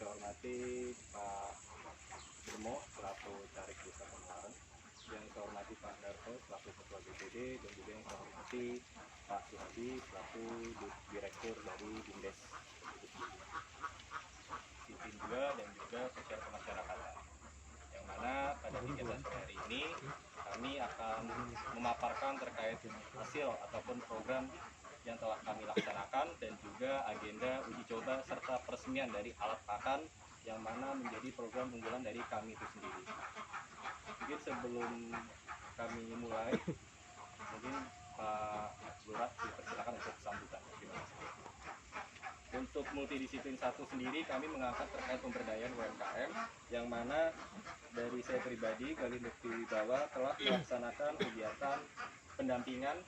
saya hormati Pak Burmo selaku Carik Desa Pemekaran, yang saya hormati Pak Darto selaku Ketua BPD, dan juga yang saya hormati Pak Suhadi selaku Direktur dari BUMDes Disiplin 2 dan juga Sosial Kemasyarakatan. Yang mana pada kegiatan sore hari ini kami akan memaparkan terkait hasil ataupun program yang telah kami laksanakan dan juga agenda uji coba serta peresmian dari alat pakan yang mana menjadi program unggulan dari kami itu sendiri. Mungkin sebelum kami mulai, mungkin Pak Lurah dipersilakan untuk sambutan. Terima kasih. Untuk multidisiplin 1 sendiri kami mengangkat terkait pemberdayaan UMKM, yang mana dari saya pribadi, Galih Lutfi Wibawa, telah melaksanakan kegiatan pendampingan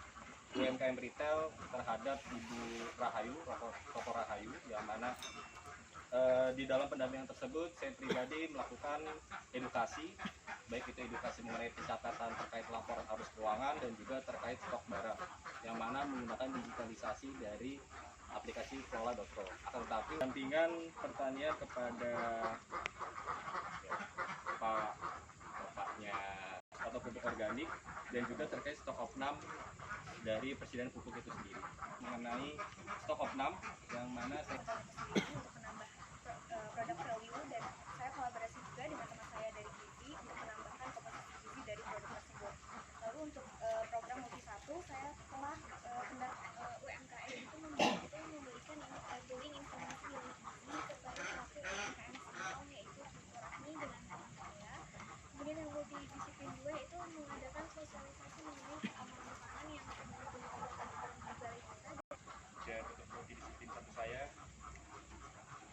UMKM retail terhadap Ibu Rahayu, Toko Rahayu, yang mana di dalam pendampingan tersebut saya pribadi melakukan edukasi, baik itu edukasi mengenai pencatatan terkait laporan arus keuangan dan juga terkait stok barang, yang mana menggunakan digitalisasi dari aplikasi Kelola.co. Tetapi pendampingan pertanian kepada bapaknya atau pupuk organik dan juga terkait stok opnam dari persediaan pupuk itu sendiri. Mengenai stok opnam yang mana saya untuk menambah produk value, dan saya kolaborasi juga dengan teman saya dari gizi untuk menambahkan komposisi gizi dari produk tersebut. Lalu untuk program multi 1, saya telah UMKM itu memberikan bullying informasi nilai gizi kepada pelaku UMKM sekitar, yaitu silaturahmi dengan teman saya. Kemudian yang multidisiplin 2 itu mengadakan sosialisasi mengenai keamanan pangan yang digunakan di balai desa. dan untuk multidisiplin 1 saya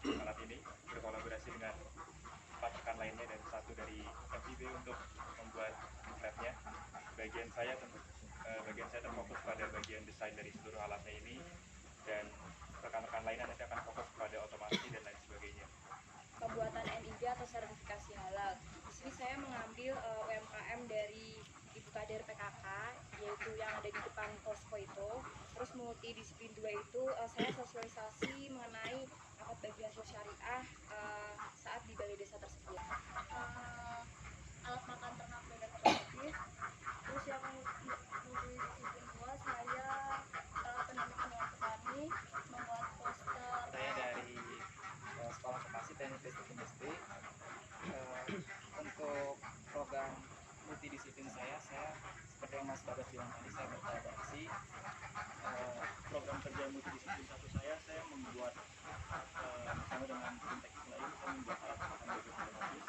saat ini berkolaborasi dengan 4 rekan lainnya dan 1 dari FIB untuk membuat labnya. Bagian saya terfokus pada bagian desain dari seluruh alatnya ini, dan rekan-rekan lainnya nanti akan fokus pada otomasi dan lain sebagainya. Pembuatan NIB atau sertifikasi halal. Di sini saya mengambil UMKM dari Ibu Kader PKK, yaitu yang ada di depan posko itu. Terus multidisiplin 2 itu saya sosialisasi mengenai akad bagian syariah saat di balai desa tersebut. Alat makan ternak dan otomotif. Terus yang multidisiplin 2 saya pendidikan petani, membuat poster. Saya dari Sekolah Vokasi Teknik Listrik Industri. Untuk program multidisiplin saya seperti yang Mas Bagas bilang tadi, saya berkolaborasi. Program kerja multidisiplin 1 saya membuat bersama dengan tim teknik lain, saya membuat alat makan bebek otomatis.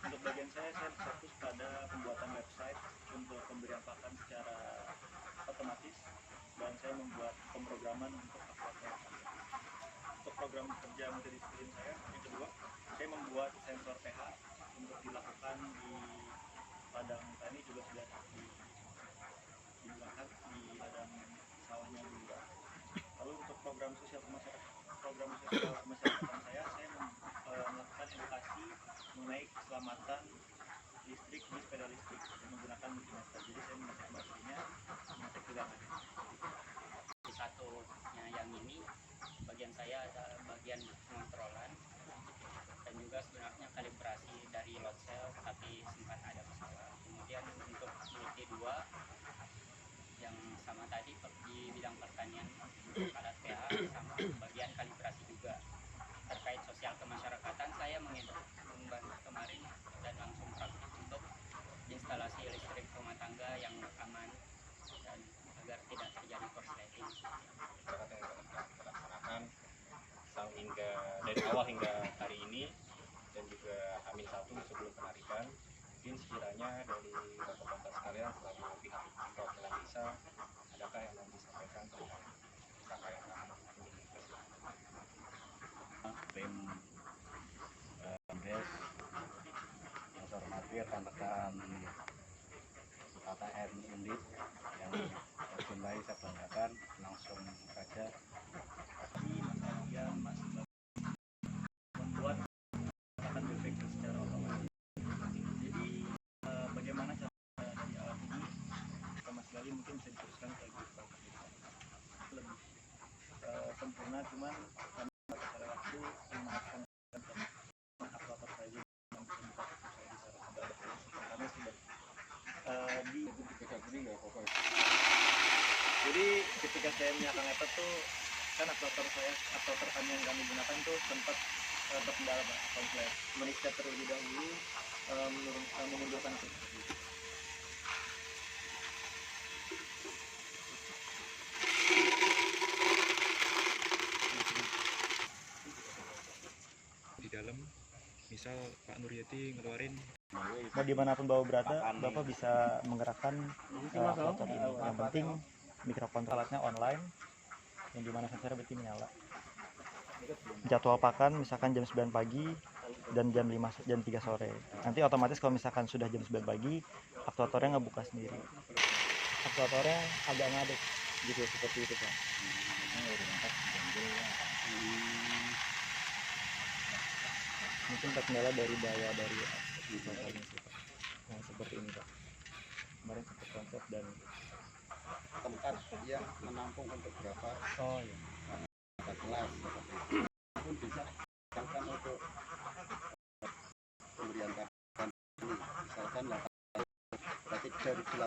Untuk bagian saya fokus pada pembuatan website untuk pemberian pakan secara otomatis, dan saya membuat pemrograman untuk uploadnya. Untuk program kerja multidisiplin saya yang kedua, saya membuat sensor pH untuk dilakukan di ladang tani, juga sudah digunakan di ladang sawahnya juga. Lalu untuk program sosial kemasyarakatan saya melakukan edukasi mengenai keselamatan listrik di sepeda listrik dan menggunakan multimeter. Jadi saya mengecek baterainya, mengecek tegangan. Satunya yang ini bagian saya ada bagian pengontrolan dan juga sebenarnya kalibrasi dari load cell, tapi sempat ada masalah. Kemudian untuk multi 2 yang sama tadi di bidang pertanian, alat pH sama bagian kalibrasi juga. Terkait sosial kemasyarakatan, saya membantu kemarin dan langsung praktik untuk instalasi listrik rumah tangga yang aman dan agar tidak terjadi korsleting. Melaksanakan hingga dari awal hingga hari ini, dan juga H-1 sebelum penarikan. Mungkin sekiranya dari bapak-bapak sekalian selaku pihak perwakilan desa, adakah yang mau disampaikan tentang kakak yang akan ini? Tim BUMDes yang saya hormati rekan-rekan KKN Undip yang terjumpai, saya banggakan langsung saja yang masih membuat pakan bebek secara otomatis. Jadi bagaimana cara dari alat ini, Mas Gali mungkin bisa diteruskan ke lebih sempurna, cuman Jadi ketika saya menyalakan laptop tuh kan aktor kami yang kami gunakan tuh sempat terkendala Pak, kompleks mereset terlebih dahulu, mengundurkan aplikasi. Di dalam misal Pak Nuryati ngeluarin Mau dimanapun Bapak berada, Bapak bisa menggerakkan laptop ini. Yang penting mikrofon alatnya online, yang dimana sensornya berarti menyala. Jadwal pakan misalkan jam 9 pagi dan jam 3 sore. Nanti otomatis kalau misalkan sudah jam 9 pagi, aktuatornya ngebuka sendiri. Aktuatornya agak ngaduk gitu, seperti itu Pak. Mungkin terkendala dari bawah dari aktuatornya sih Pak. Nah seperti ini Pak. Kemarin sempat konsep dan tempat yang menampung untuk berapa oh iya. kelas pun bisa misalkan untuk pemberian pakan ini misalkan 8 berarti dari 8